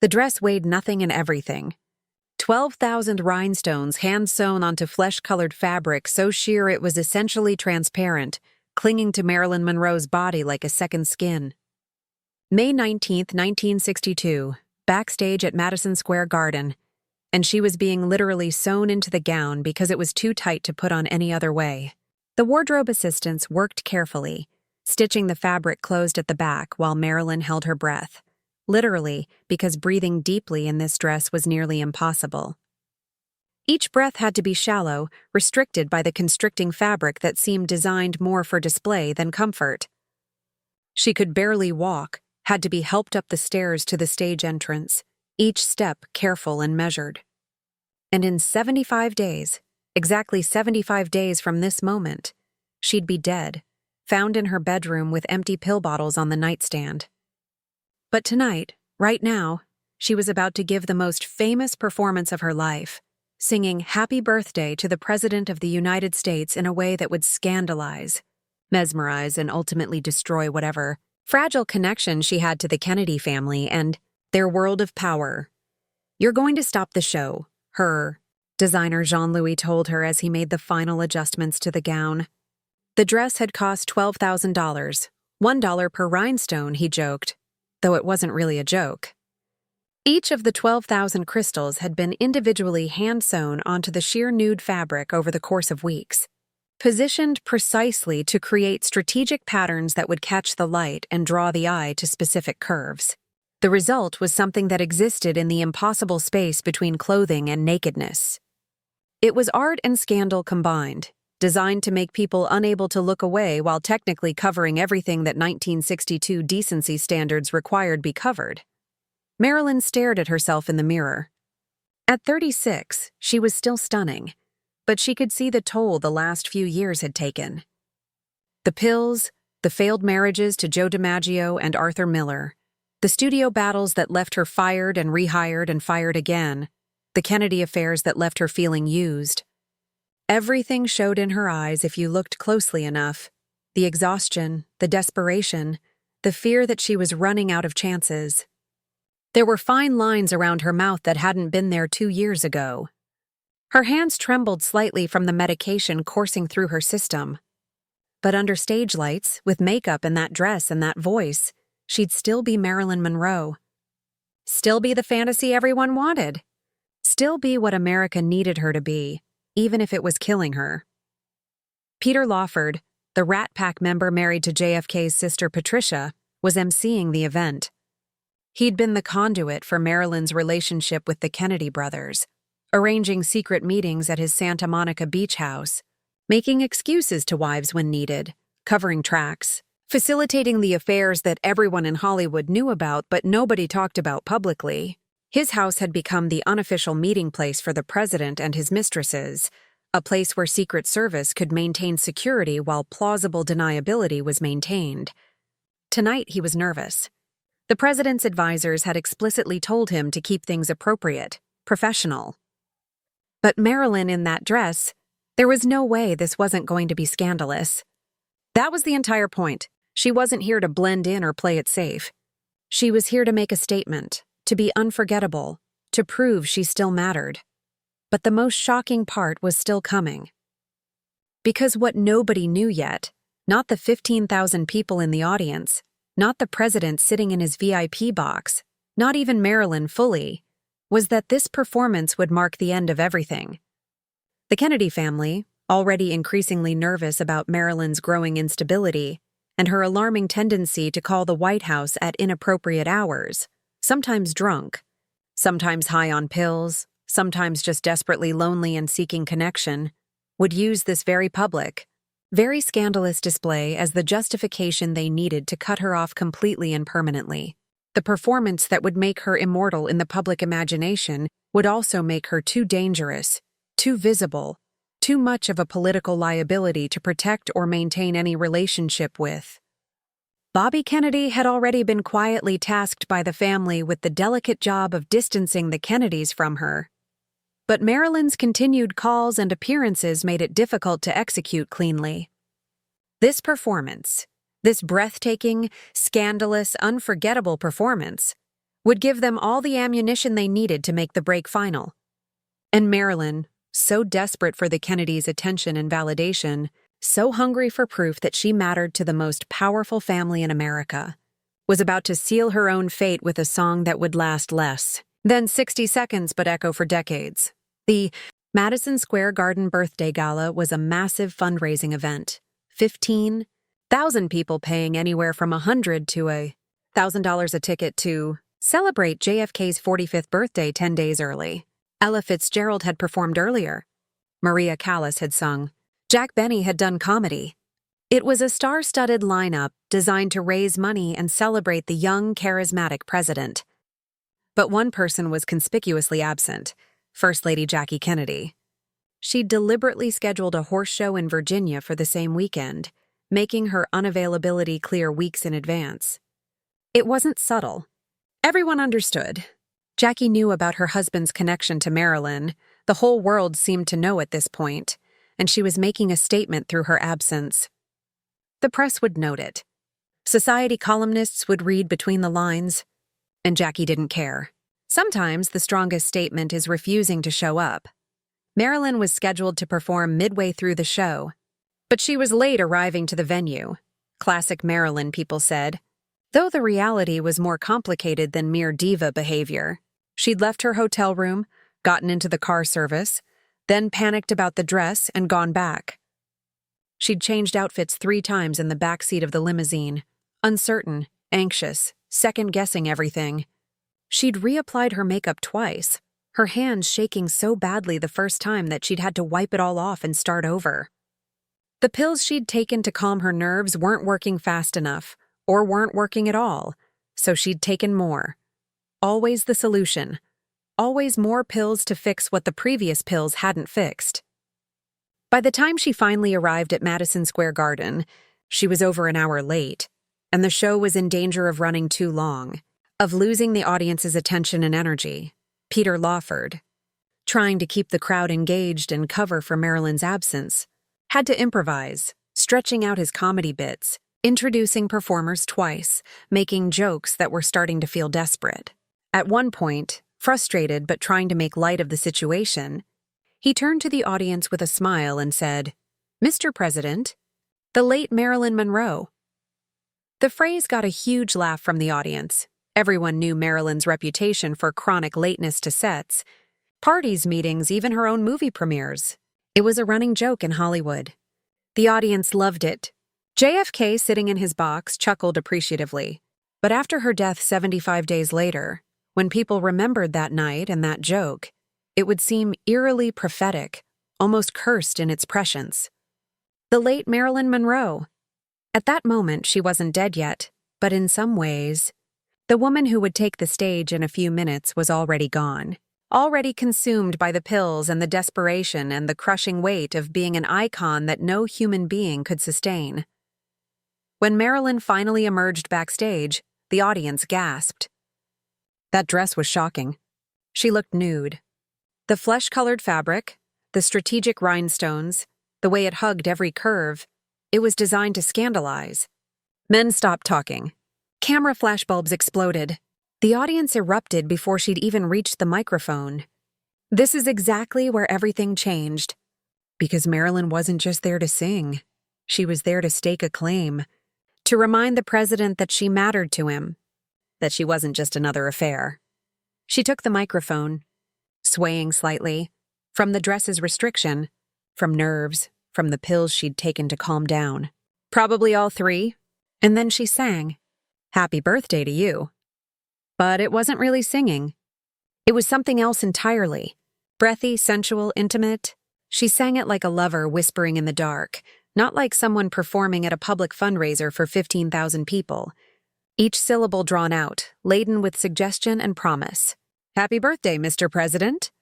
The dress weighed nothing and everything. 12,000 rhinestones hand-sewn onto flesh-colored fabric so sheer it was essentially transparent, clinging to Marilyn Monroe's body like a second skin. May 19, 1962, backstage at Madison Square Garden, and she was being literally sewn into the gown because it was too tight to put on any other way. The wardrobe assistants worked carefully, stitching the fabric closed at the back while Marilyn held her breath, literally because breathing deeply in this dress was nearly impossible. Each breath had to be shallow, restricted by the constricting fabric that seemed designed more for display than comfort. She could barely walk, had to be helped up the stairs to the stage entrance, each step careful and measured. And in 75 days, exactly 75 days from this moment, she'd be dead, found in her bedroom with empty pill bottles on the nightstand. But tonight, right now, she was about to give the most famous performance of her life, singing Happy Birthday to the President of the United States in a way that would scandalize, mesmerize, and ultimately destroy whatever fragile connection she had to the Kennedy family and their world of power. "You're going to stop the show," her designer Jean-Louis told her as he made the final adjustments to the gown. The dress had cost $12,000, $1 per rhinestone, he joked, though it wasn't really a joke. Each of the 12,000 crystals had been individually hand-sewn onto the sheer nude fabric over the course of weeks, positioned precisely to create strategic patterns that would catch the light and draw the eye to specific curves. The result was something that existed in the impossible space between clothing and nakedness. It was art and scandal combined, designed to make people unable to look away while technically covering everything that 1962 decency standards required be covered. Marilyn stared at herself in the mirror. At 36, she was still stunning, but she could see the toll the last few years had taken. The pills, the failed marriages to Joe DiMaggio and Arthur Miller, the studio battles that left her fired and rehired and fired again, the Kennedy affairs that left her feeling used. Everything showed in her eyes if you looked closely enough. The exhaustion, the desperation, the fear that she was running out of chances. There were fine lines around her mouth that hadn't been there 2 years ago. Her hands trembled slightly from the medication coursing through her system. But under stage lights, with makeup and that dress and that voice, she'd still be Marilyn Monroe. Still be the fantasy everyone wanted. Still be what America needed her to be, even if it was killing her. Peter Lawford, the Rat Pack member married to JFK's sister Patricia, was emceeing the event. He'd been the conduit for Marilyn's relationship with the Kennedy brothers, arranging secret meetings at his Santa Monica beach house, making excuses to wives when needed, covering tracks, facilitating the affairs that everyone in Hollywood knew about but nobody talked about publicly. His house had become the unofficial meeting place for the president and his mistresses, a place where Secret Service could maintain security while plausible deniability was maintained. Tonight he was nervous. The president's advisors had explicitly told him to keep things appropriate, professional. But Marilyn in that dress, there was no way this wasn't going to be scandalous. That was the entire point. She wasn't here to blend in or play it safe. She was here to make a statement, to be unforgettable, to prove she still mattered. But the most shocking part was still coming. Because what nobody knew yet, not the 15,000 people in the audience, not the president sitting in his VIP box, not even Marilyn fully, was that this performance would mark the end of everything. The Kennedy family, already increasingly nervous about Marilyn's growing instability and her alarming tendency to call the White House at inappropriate hours, sometimes drunk, sometimes high on pills, sometimes just desperately lonely and seeking connection, would use this very public, very scandalous display as the justification they needed to cut her off completely and permanently. The performance that would make her immortal in the public imagination would also make her too dangerous, too visible, too much of a political liability to protect or maintain any relationship with. Bobby Kennedy had already been quietly tasked by the family with the delicate job of distancing the Kennedys from her. But Marilyn's continued calls and appearances made it difficult to execute cleanly. This performance, this breathtaking, scandalous, unforgettable performance, would give them all the ammunition they needed to make the break final. And Marilyn, so desperate for the Kennedys' attention and validation, so hungry for proof that she mattered to the most powerful family in America, was about to seal her own fate with a song that would last less than 60 seconds but echo for decades. The Madison Square Garden birthday gala was a massive fundraising event. 15,000 people paying anywhere from $100 to $1,000 a ticket to celebrate JFK's 45th birthday 10 days early. Ella Fitzgerald had performed earlier. Maria Callas had sung. Jack Benny had done comedy. It was a star-studded lineup designed to raise money and celebrate the young, charismatic president. But one person was conspicuously absent, First Lady Jackie Kennedy. She'd deliberately scheduled a horse show in Virginia for the same weekend, making her unavailability clear weeks in advance. It wasn't subtle. Everyone understood. Jackie knew about her husband's connection to Marilyn. The whole world seemed to know at this point, and she was making a statement through her absence. The press would note it. Society columnists would read between the lines, and Jackie didn't care. Sometimes the strongest statement is refusing to show up. Marilyn was scheduled to perform midway through the show, but she was late arriving to the venue. Classic Marilyn, people said. Though the reality was more complicated than mere diva behavior. She'd left her hotel room, gotten into the car service, then panicked about the dress and gone back. She'd changed outfits 3 times in the back seat of the limousine, uncertain, anxious, second-guessing everything. She'd reapplied her makeup twice, her hands shaking so badly the first time that she'd had to wipe it all off and start over. The pills she'd taken to calm her nerves weren't working fast enough, or weren't working at all, so she'd taken more. Always the solution. Always more pills to fix what the previous pills hadn't fixed. By the time she finally arrived at Madison Square Garden, she was over an hour late, and the show was in danger of running too long, of losing the audience's attention and energy. Peter Lawford, trying to keep the crowd engaged and cover for Marilyn's absence, had to improvise, stretching out his comedy bits, introducing performers twice, making jokes that were starting to feel desperate. At one point, frustrated but trying to make light of the situation, he turned to the audience with a smile and said, "Mr. President, the late Marilyn Monroe." The phrase got a huge laugh from the audience. Everyone knew Marilyn's reputation for chronic lateness to sets, parties, meetings, even her own movie premieres. It was a running joke in Hollywood. The audience loved it. JFK, sitting in his box, chuckled appreciatively. But after her death 75 days later, when people remembered that night and that joke, it would seem eerily prophetic, almost cursed in its prescience. The late Marilyn Monroe. At that moment, she wasn't dead yet, but in some ways, the woman who would take the stage in a few minutes was already gone, already consumed by the pills and the desperation and the crushing weight of being an icon that no human being could sustain. When Marilyn finally emerged backstage, the audience gasped. That dress was shocking. She looked nude. The flesh-colored fabric, the strategic rhinestones, the way it hugged every curve, it was designed to scandalize. Men stopped talking. Camera flashbulbs exploded. The audience erupted before she'd even reached the microphone. This is exactly where everything changed. Because Marilyn wasn't just there to sing. She was there to stake a claim, to remind the president that she mattered to him, that she wasn't just another affair. She took the microphone, swaying slightly, from the dress's restriction, from nerves, from the pills she'd taken to calm down. Probably all 3. And then she sang, "Happy birthday to you." But it wasn't really singing. It was something else entirely. Breathy, sensual, intimate. She sang it like a lover whispering in the dark, not like someone performing at a public fundraiser for 15,000 people. Each syllable drawn out, laden with suggestion and promise. "Happy birthday, Mr. President."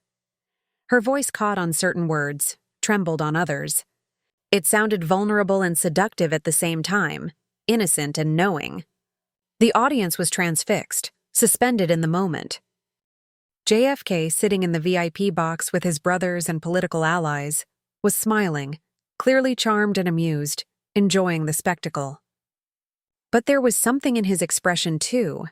Her voice caught on certain words, trembled on others. It sounded vulnerable and seductive at the same time, innocent and knowing. The audience was transfixed, suspended in the moment. JFK, sitting in the VIP box with his brothers and political allies, was smiling, clearly charmed and amused, enjoying the spectacle. But there was something in his expression, too,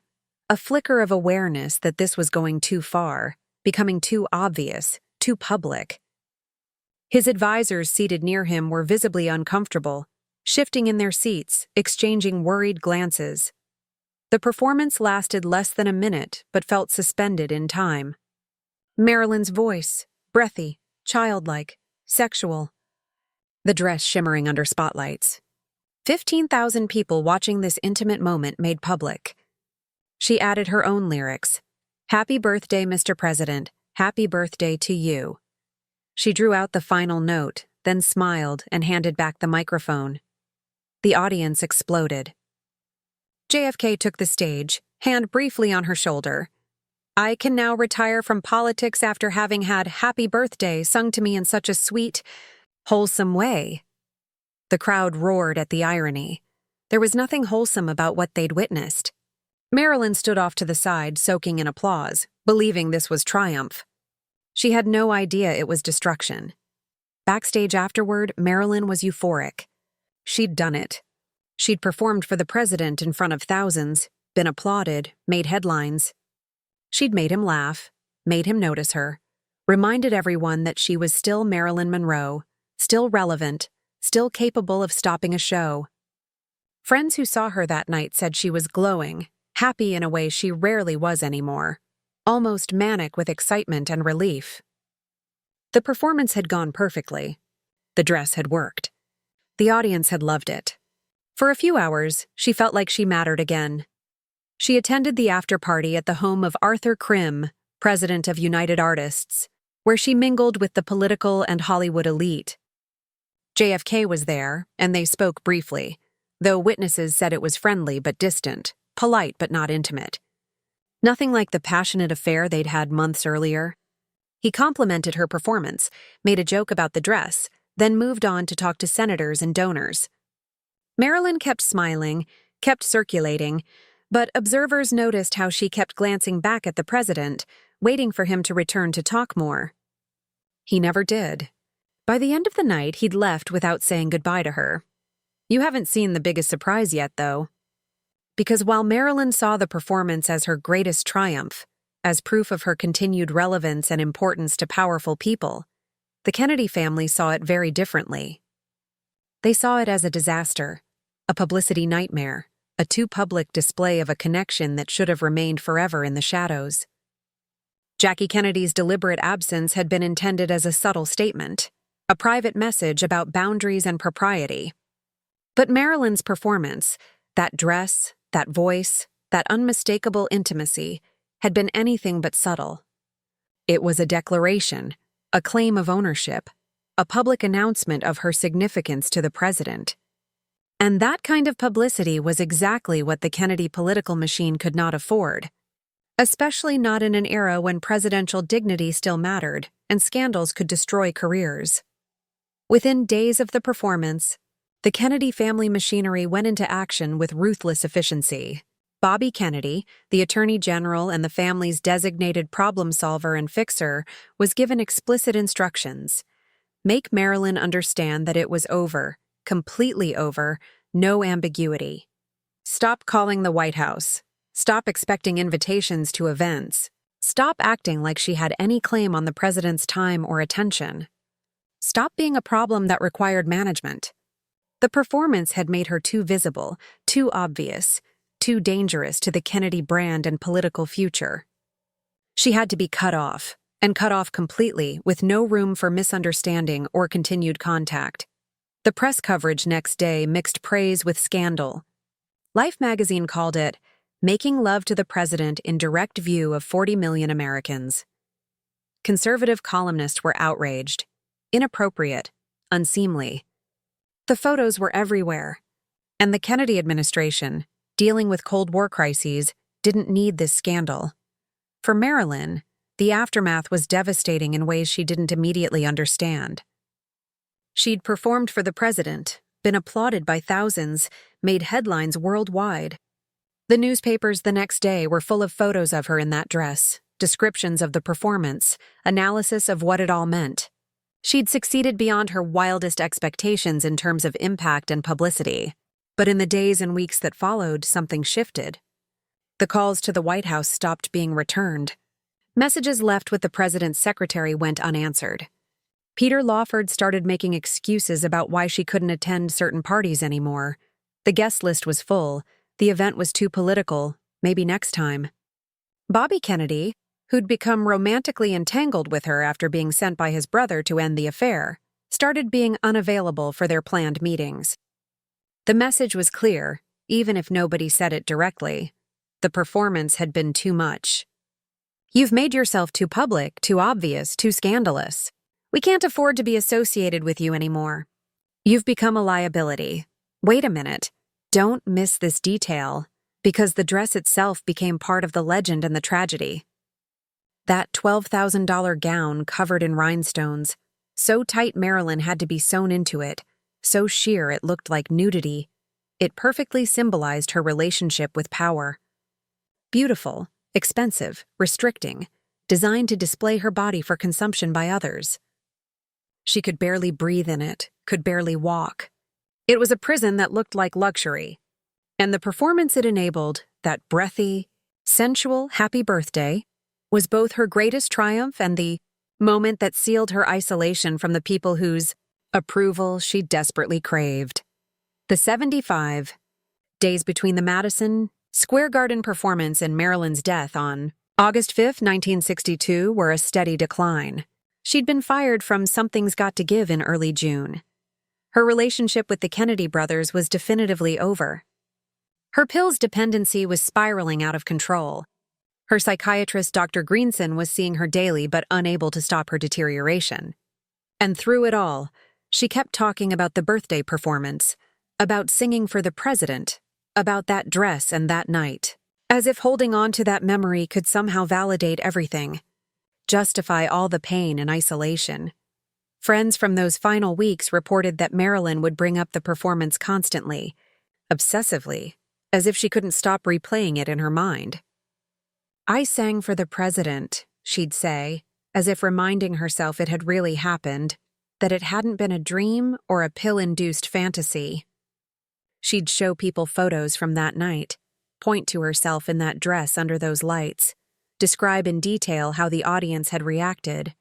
A flicker of awareness that this was going too far, becoming too obvious, too public. His advisors seated near him were visibly uncomfortable, shifting in their seats, exchanging worried glances. The performance lasted less than a minute, but felt suspended in time. Marilyn's voice, breathy, childlike, sexual. The dress shimmering under spotlights. 15,000 people watching this intimate moment made public. She added her own lyrics. "Happy birthday, Mr. President. Happy birthday to you." She drew out the final note, then smiled and handed back the microphone. The audience exploded. JFK took the stage, hand briefly on her shoulder. "I can now retire from politics after having had 'Happy Birthday' sung to me in such a sweet, wholesome way." The crowd roared at the irony. There was nothing wholesome about what they'd witnessed. Marilyn stood off to the side, soaking in applause, believing this was triumph. She had no idea it was destruction. Backstage afterward, Marilyn was euphoric. She'd done it. She'd performed for the president in front of thousands, been applauded, made headlines. She'd made him laugh, made him notice her, reminded everyone that she was still Marilyn Monroe, still relevant, still capable of stopping a show. Friends who saw her that night said she was glowing, happy in a way she rarely was anymore, almost manic with excitement and relief. The performance had gone perfectly. The dress had worked. The audience had loved it. For a few hours, she felt like she mattered again. She attended the after-party at the home of Arthur Krim, president of United Artists, where she mingled with the political and Hollywood elite. JFK was there, and they spoke briefly, though witnesses said it was friendly but distant, polite but not intimate. Nothing like the passionate affair they'd had months earlier. He complimented her performance, made a joke about the dress, then moved on to talk to senators and donors. Marilyn kept smiling, kept circulating, but observers noticed how she kept glancing back at the president, waiting for him to return to talk more. He never did. By the end of the night, he'd left without saying goodbye to her. You haven't seen the biggest surprise yet, though. Because while Marilyn saw the performance as her greatest triumph, as proof of her continued relevance and importance to powerful people, the Kennedy family saw it very differently. They saw it as a disaster, a publicity nightmare, a too public display of a connection that should have remained forever in the shadows. Jackie Kennedy's deliberate absence had been intended as a subtle statement, a private message about boundaries and propriety. But Marilyn's performance, that dress, that voice, that unmistakable intimacy, had been anything but subtle. It was a declaration, a claim of ownership, a public announcement of her significance to the president. And that kind of publicity was exactly what the Kennedy political machine could not afford, especially not in an era when presidential dignity still mattered and scandals could destroy careers. Within days of the performance, the Kennedy family machinery went into action with ruthless efficiency. Bobby Kennedy, the Attorney General and the family's designated problem solver and fixer, was given explicit instructions. Make Marilyn understand that it was over, completely over, no ambiguity. Stop calling the White House. Stop expecting invitations to events. Stop acting like she had any claim on the president's time or attention. Stop being a problem that required management. The performance had made her too visible, too obvious, too dangerous to the Kennedy brand and political future. She had to be cut off, and cut off completely, with no room for misunderstanding or continued contact. The press coverage next day mixed praise with scandal. Life magazine called it, "Making Love to the President in Direct View of 40 Million Americans." Conservative columnists were outraged. Inappropriate. Unseemly. The photos were everywhere. And the Kennedy administration, dealing with Cold War crises, didn't need this scandal. For Marilyn, the aftermath was devastating in ways she didn't immediately understand. She'd performed for the president, been applauded by thousands, made headlines worldwide. The newspapers the next day were full of photos of her in that dress, descriptions of the performance, analysis of what it all meant. She'd succeeded beyond her wildest expectations in terms of impact and publicity. But in the days and weeks that followed, something shifted. The calls to the White House stopped being returned. Messages left with the president's secretary went unanswered. Peter Lawford started making excuses about why she couldn't attend certain parties anymore. The guest list was full. The event was too political. Maybe next time. Bobby Kennedy, who'd become romantically entangled with her after being sent by his brother to end the affair, started being unavailable for their planned meetings. The message was clear, even if nobody said it directly. The performance had been too much. You've made yourself too public, too obvious, too scandalous. We can't afford to be associated with you anymore. You've become a liability. Wait a minute. Don't miss this detail, because the dress itself became part of the legend and the tragedy. That $12,000 gown covered in rhinestones, so tight Marilyn had to be sewn into it, so sheer it looked like nudity. It perfectly symbolized her relationship with power. Beautiful, expensive, restricting, designed to display her body for consumption by others. She could barely breathe in it, could barely walk. It was a prison that looked like luxury. And the performance it enabled, that breathy, sensual happy birthday, was both her greatest triumph and the moment that sealed her isolation from the people whose approval she desperately craved. The 75 days between the Madison Square Garden performance and Marilyn's death on August 5, 1962 were a steady decline. She'd been fired from Something's Got to Give in early June. Her relationship with the Kennedy brothers was definitively over. Her pills dependency was spiraling out of control. Her psychiatrist, Dr. Greenson, was seeing her daily but unable to stop her deterioration. And through it all, she kept talking about the birthday performance, about singing for the president, about that dress and that night, as if holding on to that memory could somehow validate everything, justify all the pain and isolation. Friends from those final weeks reported that Marilyn would bring up the performance constantly, obsessively, as if she couldn't stop replaying it in her mind. I sang for the president, she'd say, as if reminding herself it had really happened, that it hadn't been a dream or a pill-induced fantasy. She'd show people photos from that night, point to herself in that dress under those lights, describe in detail how the audience had reacted,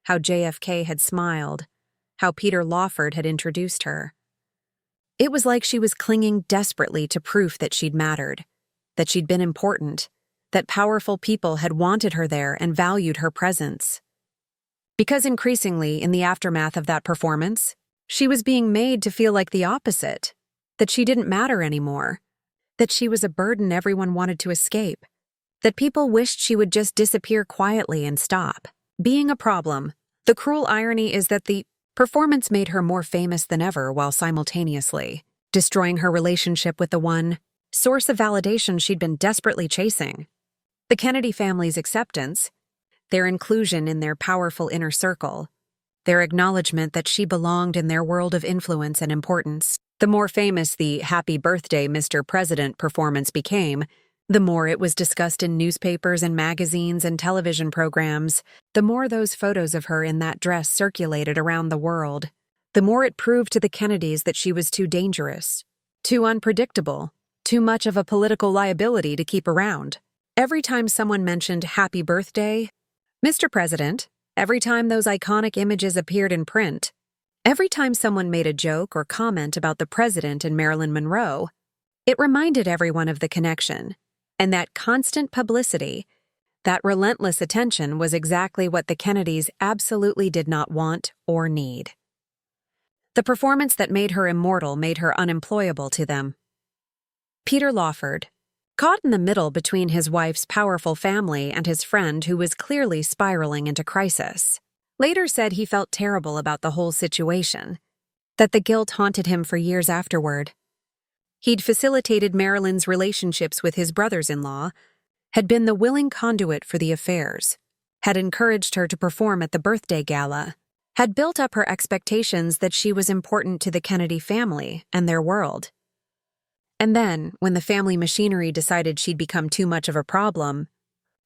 how JFK had smiled, how Peter Lawford had introduced her. It was like she was clinging desperately to proof that she'd mattered, that she'd been important, that powerful people had wanted her there and valued her presence. Because increasingly, in the aftermath of that performance, she was being made to feel like the opposite, that she didn't matter anymore, that she was a burden everyone wanted to escape, that people wished she would just disappear quietly and stop being a problem. The cruel irony is that the performance made her more famous than ever while simultaneously destroying her relationship with the one source of validation she'd been desperately chasing. The Kennedy family's acceptance, their inclusion in their powerful inner circle, their acknowledgement that she belonged in their world of influence and importance. The more famous the Happy Birthday, Mr. President performance became, the more it was discussed in newspapers and magazines and television programs, the more those photos of her in that dress circulated around the world, the more it proved to the Kennedys that she was too dangerous, too unpredictable, too much of a political liability to keep around. Every time someone mentioned Happy Birthday, Mr. President, every time those iconic images appeared in print, every time someone made a joke or comment about the president and Marilyn Monroe, it reminded everyone of the connection. And that constant publicity, that relentless attention was exactly what the Kennedys absolutely did not want or need. The performance that made her immortal made her unemployable to them. Peter Lawford, caught in the middle between his wife's powerful family and his friend who was clearly spiraling into crisis, later said he felt terrible about the whole situation, that the guilt haunted him for years afterward. He'd facilitated Marilyn's relationships with his brothers-in-law, had been the willing conduit for the affairs, had encouraged her to perform at the birthday gala, had built up her expectations that she was important to the Kennedy family and their world. And then, when the family machinery decided she'd become too much of a problem,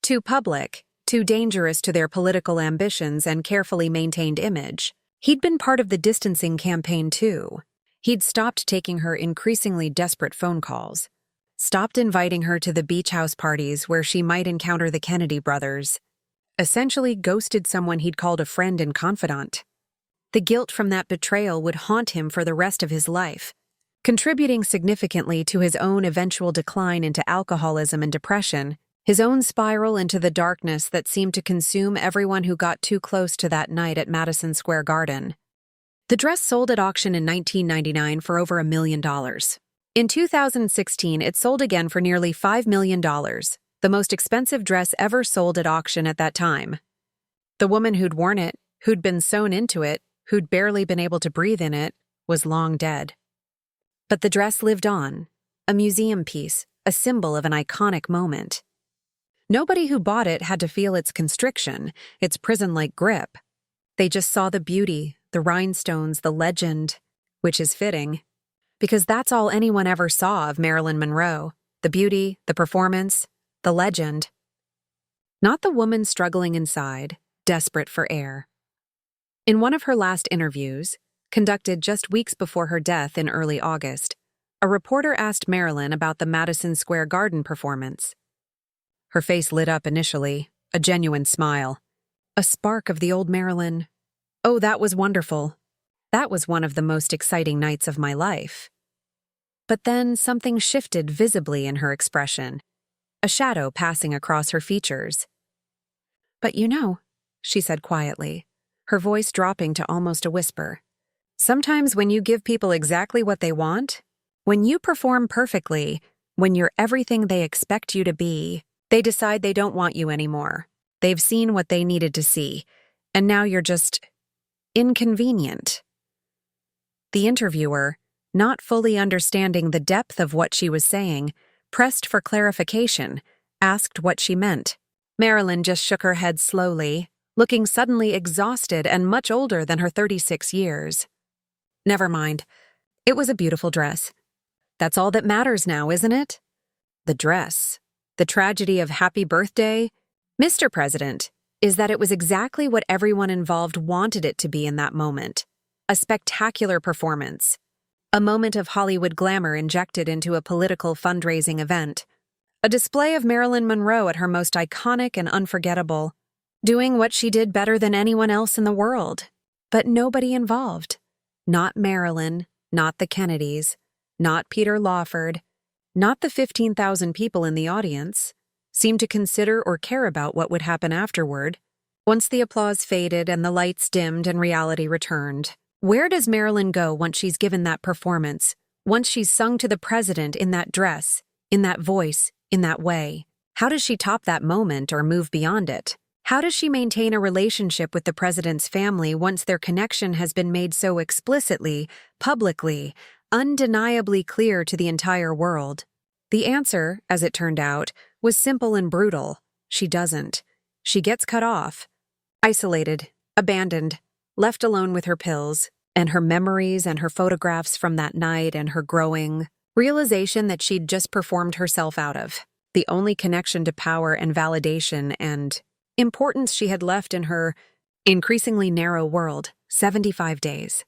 too public, too dangerous to their political ambitions and carefully maintained image, he'd been part of the distancing campaign too. He'd stopped taking her increasingly desperate phone calls, stopped inviting her to the beach house parties where she might encounter the Kennedy brothers, essentially ghosted someone he'd called a friend and confidant. The guilt from that betrayal would haunt him for the rest of his life, contributing significantly to his own eventual decline into alcoholism and depression, his own spiral into the darkness that seemed to consume everyone who got too close to that night at Madison Square Garden. The dress sold at auction in 1999 for over $1 million. In 2016, it sold again for nearly $5 million, the most expensive dress ever sold at auction at that time. The woman who'd worn it, who'd been sewn into it, who'd barely been able to breathe in it, was long dead. But the dress lived on, a museum piece, a symbol of an iconic moment. Nobody who bought it had to feel its constriction, its prison-like grip. They just saw the beauty, the rhinestones, the legend, which is fitting, because that's all anyone ever saw of Marilyn Monroe, the beauty, the performance, the legend. Not the woman struggling inside, desperate for air. In one of her last interviews, conducted just weeks before her death in early August, a reporter asked Marilyn about the Madison Square Garden performance. Her face lit up initially, a genuine smile. A spark of the old Marilyn. "Oh, that was wonderful. That was one of the most exciting nights of my life." But then something shifted visibly in her expression, a shadow passing across her features. "But you know," she said quietly, her voice dropping to almost a whisper, "sometimes when you give people exactly what they want, when you perform perfectly, when you're everything they expect you to be, they decide they don't want you anymore. They've seen what they needed to see, and now you're just inconvenient." The interviewer, not fully understanding the depth of what she was saying, pressed for clarification, asked what she meant. Marilyn just shook her head slowly, looking suddenly exhausted and much older than her 36 years. "Never mind. It was a beautiful dress. That's all that matters now, isn't it? The dress. The tragedy of Happy Birthday, Mr. President, is that it was exactly what everyone involved wanted it to be in that moment. A spectacular performance. A moment of Hollywood glamour injected into a political fundraising event. A display of Marilyn Monroe at her most iconic and unforgettable, doing what she did better than anyone else in the world. But nobody involved. Not Marilyn, not the Kennedys, not Peter Lawford, not the 15,000 people in the audience, seemed to consider or care about what would happen afterward. Once the applause faded and the lights dimmed and reality returned. Where does Marilyn go once she's given that performance? Once she's sung to the president in that dress, in that voice, in that way? How does she top that moment or move beyond it? How does she maintain a relationship with the president's family once their connection has been made so explicitly, publicly, undeniably clear to the entire world? The answer, as it turned out, was simple and brutal. She doesn't. She gets cut off, isolated, abandoned, left alone with her pills, and her memories and her photographs from that night and her growing realization that she'd just performed herself out of. The only connection to power and validation and importance she had left in her increasingly narrow world, 75 days.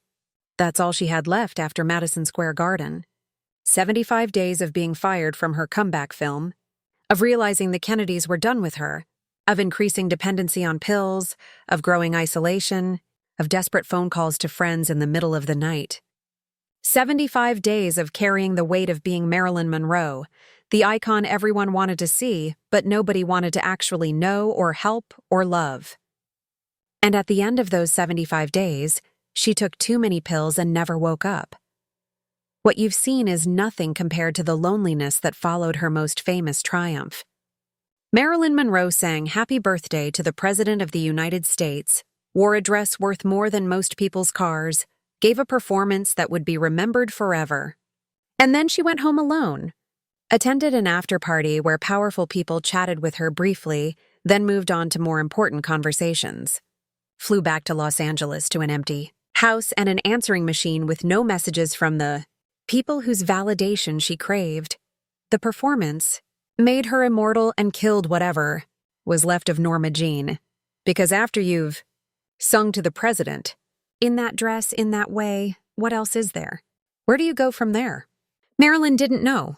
That's all she had left after Madison Square Garden. 75 days of being fired from her comeback film, of realizing the Kennedys were done with her, of increasing dependency on pills, of growing isolation, of desperate phone calls to friends in the middle of the night. 75 days of carrying the weight of being Marilyn Monroe, the icon everyone wanted to see, but nobody wanted to actually know or help or love. And at the end of those 75 days, she took too many pills and never woke up. What you've seen is nothing compared to the loneliness that followed her most famous triumph. Marilyn Monroe sang Happy Birthday to the President of the United States, wore a dress worth more than most people's cars, gave a performance that would be remembered forever. And then she went home alone, attended an after-party where powerful people chatted with her briefly, then moved on to more important conversations. Flew back to Los Angeles to an empty house and an answering machine with no messages from the people whose validation she craved. The performance made her immortal and killed whatever was left of Norma Jean. Because after you've sung to the president, in that dress, in that way, what else is there? Where do you go from there? Marilyn didn't know.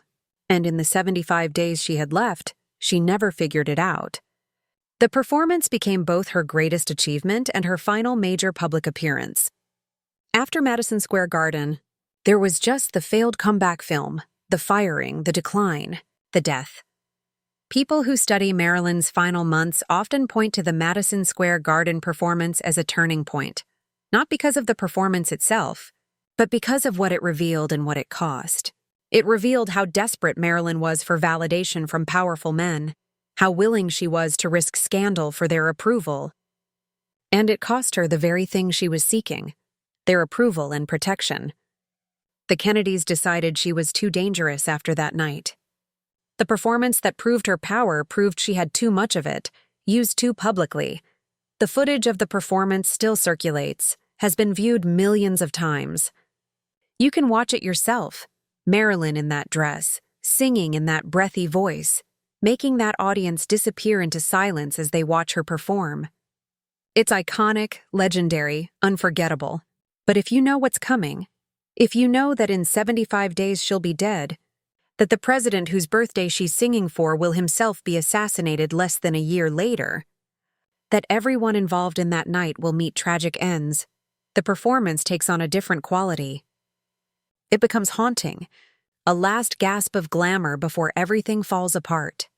And in the 75 days she had left, she never figured it out. The performance became both her greatest achievement and her final major public appearance. After Madison Square Garden, there was just the failed comeback film, the firing, the decline, the death. People who study Marilyn's final months often point to the Madison Square Garden performance as a turning point, not because of the performance itself, but because of what it revealed and what it cost. It revealed how desperate Marilyn was for validation from powerful men, how willing she was to risk scandal for their approval. And it cost her the very thing she was seeking, their approval and protection. The Kennedys decided she was too dangerous after that night. The performance that proved her power proved she had too much of it, used too publicly. The footage of the performance still circulates, has been viewed millions of times. You can watch it yourself, Marilyn in that dress, singing in that breathy voice, making that audience disappear into silence as they watch her perform. It's iconic, legendary, unforgettable. But if you know what's coming, if you know that in 75 days she'll be dead, that the president whose birthday she's singing for will himself be assassinated less than a year later, that everyone involved in that night will meet tragic ends, the performance takes on a different quality. It becomes haunting, a last gasp of glamour before everything falls apart.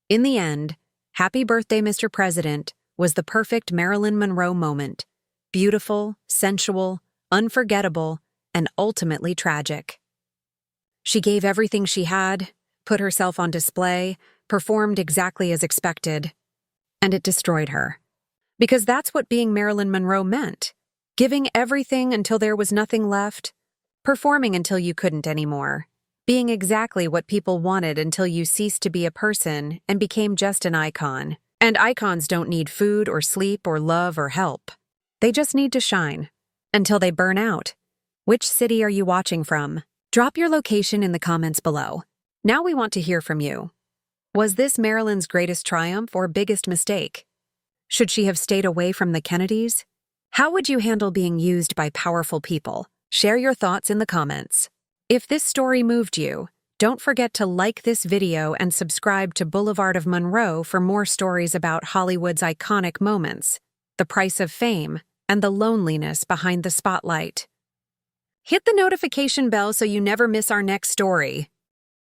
In the end, Happy Birthday, Mr. President was the perfect Marilyn Monroe moment, beautiful, sensual, unforgettable, and ultimately tragic. She gave everything she had, put herself on display, performed exactly as expected, and it destroyed her. Because that's what being Marilyn Monroe meant, giving everything until there was nothing left, performing until you couldn't anymore, being exactly what people wanted until you ceased to be a person and became just an icon. And icons don't need food or sleep or love or help. They just need to shine until they burn out. Which city are you watching from? Drop your location in the comments below. Now we want to hear from you. Was this Marilyn's greatest triumph or biggest mistake? Should she have stayed away from the Kennedys? How would you handle being used by powerful people? Share your thoughts in the comments. If this story moved you, don't forget to like this video and subscribe to Boulevard of Monroe for more stories about Hollywood's iconic moments, the price of fame, and the loneliness behind the spotlight. Hit the notification bell so you never miss our next story.